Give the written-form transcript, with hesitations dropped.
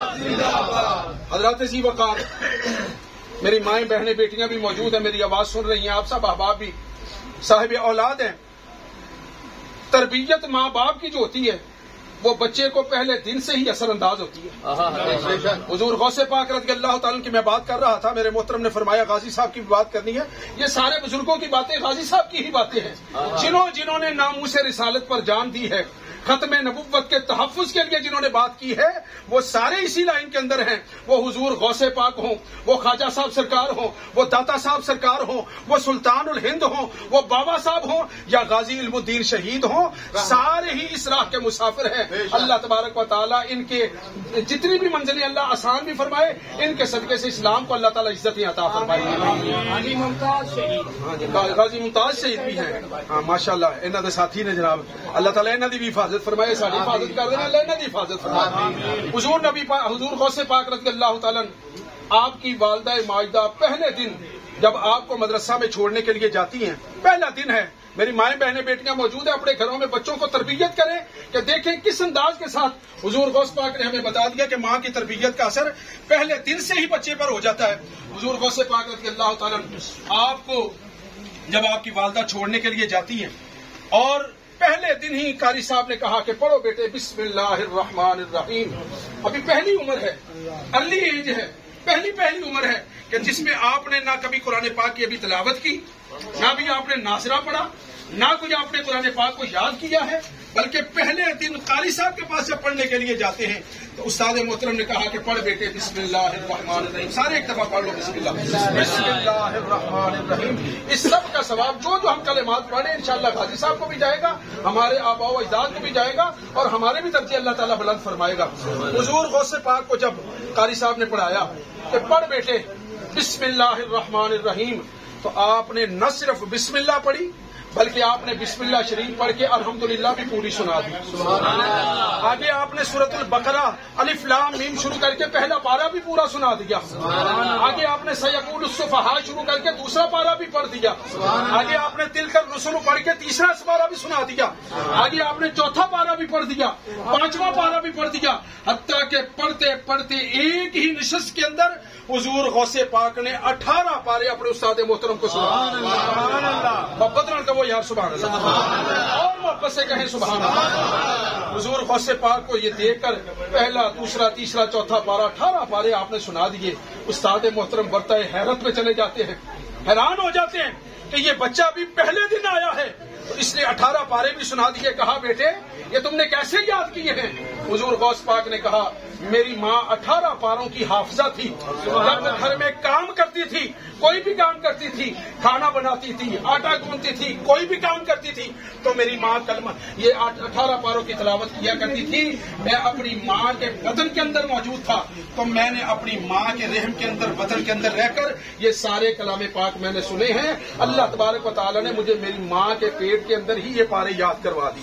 حضرات ذی وقار میری مائیں بہنیں بیٹیاں بھی موجود ہیں، میری آواز سن رہی ہیں، آپ سب احباب بھی صاحب اولاد ہیں۔ تربیت ماں باپ کی جو ہوتی ہے وہ بچے کو پہلے دن سے ہی اثر انداز ہوتی ہے۔ حضور غوث پاک رضی اللہ تعالیٰ کی میں بات کر رہا تھا، میرے محترم نے فرمایا غازی صاحب کی بھی بات کرنی ہے۔ یہ سارے بزرگوں کی باتیں غازی صاحب کی ہی باتیں ہیں، جنہوں نے ناموس رسالت پر جان دی ہے، ختم نبوت کے تحفظ کے لیے جنہوں نے بات کی ہے، وہ سارے اسی لائن کے اندر ہیں۔ وہ حضور غوث پاک ہوں، وہ خواجہ صاحب سرکار ہوں، وہ داتا صاحب سرکار ہوں، وہ سلطان الہند ہوں، وہ بابا صاحب ہوں، یا غازی علم الدین شہید ہوں، سارے ہی اس راہ کے مسافر ہیں۔ اللہ تبارک و تعالیٰ ان کے جتنی بھی منزلیں اللہ آسان بھی فرمائے، ان کے صدقے سے اسلام کو اللہ تعالیٰ عزت عطا فرمائے۔ غازی ممتاز شہید بھی ہیں، ہاں ماشاء اللہ، انہوں نے ساتھی نے جناب، اللہ تعالیٰ انہوں نے بھی حفاظت فرمائے، ساری حفاظت کر رہے ہیں، اللہ انہوں نے حفاظت فرمائے۔ حضور غوث پاک رضی اللہ تعالیٰ آپ کی والدہ ماجدہ پہلے دن جب آپ کو مدرسہ میں چھوڑنے کے لیے جاتی ہیں، پہلا دن ہے، میری مائیں بہنیں بیٹیاں موجود ہیں، اپنے گھروں میں بچوں کو تربیت کریں کہ دیکھیں کس انداز کے ساتھ حضور غوث پاک نے ہمیں بتا دیا کہ ماں کی تربیت کا اثر پہلے دن سے ہی بچے پر ہو جاتا ہے۔ حضور غوث پاک رضی اللہ تعالیٰ آپ کو جب آپ کی والدہ چھوڑنے کے لیے جاتی ہیں اور پہلے دن ہی قاری صاحب نے کہا کہ پڑھو بیٹے بسم اللہ الرحمن الرحیم۔ ابھی پہلی عمر ہے، ارلی ایج ہے، پہلی عمر ہے کہ جس میں آپ نے نہ کبھی قرآن پاک کی ابھی تلاوت کی، نہ بھی آپ نے ناظرہ پڑھا، نہ کوئی آپ نے قرآن پاک کو یاد کیا ہے، بلکہ پہلے دن قاری صاحب کے پاس جب پڑھنے کے لیے جاتے ہیں تو استاد محترم نے کہا کہ پڑھ بیٹے بسم اللہ الرحمن الرحیم، سارے ایک دفعہ پڑھ لو بسم اللہ الرحمن الرحیم۔ اس سب کا ثواب جو ہم کلمات پڑھیں انشاءاللہ غازی صاحب کو بھی جائے گا، ہمارے آباء و اجداد کو بھی جائے گا، اور ہمارے بھی درجے اللہ تعالیٰ بلند فرمائے گا۔ حضور غوث پاک کو جب قاری صاحب نے پڑھایا کہ پڑھ بیٹے بسم اللہ الرحمن الرحیم، تو آپ نے نہ صرف بسم اللہ پڑھی بلکہ آپ نے بسم اللہ شریف پڑھ کے الحمدللہ بھی پوری سنا دی۔ آگے آپ نے سورۃ البقرہ الف لام میم شروع کر کے پہلا پارہ بھی پورا سنا دیا۔ آگے آپ نے سیقول السفہاء شروع کر کے دوسرا پارہ بھی پڑھ دیا۔ آگے آپ نے تلک الرسل پڑھ کے تیسرا پارہ بھی سنا دیا۔ آگے آپ نے چوتھا پارہ بھی پڑھ دیا، پانچواں پارہ بھی پڑھ دیا، حتیٰ کہ پڑھتے پڑھتے ایک ہی نشست کے اندر حضور غوث پاک نے 18 پارے اپنے استاد محترم کو سنا۔ محبت نال کہو یار سبحان اللہ، اور محبت سے کہیں سبحان اللہ۔ حضور غوث پاک کو یہ دیکھ کر پہلا دوسرا تیسرا چوتھا پارہ 18 پارے آپ نے سنا دیے۔ استاد محترم برتائے حیرت میں چلے جاتے ہیں، حیران ہو جاتے ہیں کہ یہ بچہ بھی پہلے دن آیا ہے، تو اس نے 18 پارے بھی سنا دیے۔ کہا بیٹے یہ تم نے کیسے یاد کیے ہیں؟ حضور غوث پاک نے کہا میری ماں 18 پاروں کی حافظہ تھی، جب گھر میں کام کرتی تھی، کوئی بھی کام کرتی تھی، کھانا بناتی تھی، آٹا گوندتی تھی، کوئی بھی کام کرتی تھی، تو میری ماں کلمہ یہ 18 پاروں کی تلاوت کیا کرتی تھی۔ میں اپنی ماں کے بدن کے اندر موجود تھا، تو میں نے اپنی ماں کے رحم کے اندر بدن کے اندر رہ کر یہ سارے کلام پاک میں نے سنے ہیں۔ اللہ تبارک و تعالیٰ نے مجھے میری ماں کے پیٹ کے اندر ہی یہ پارے یاد کروا دی۔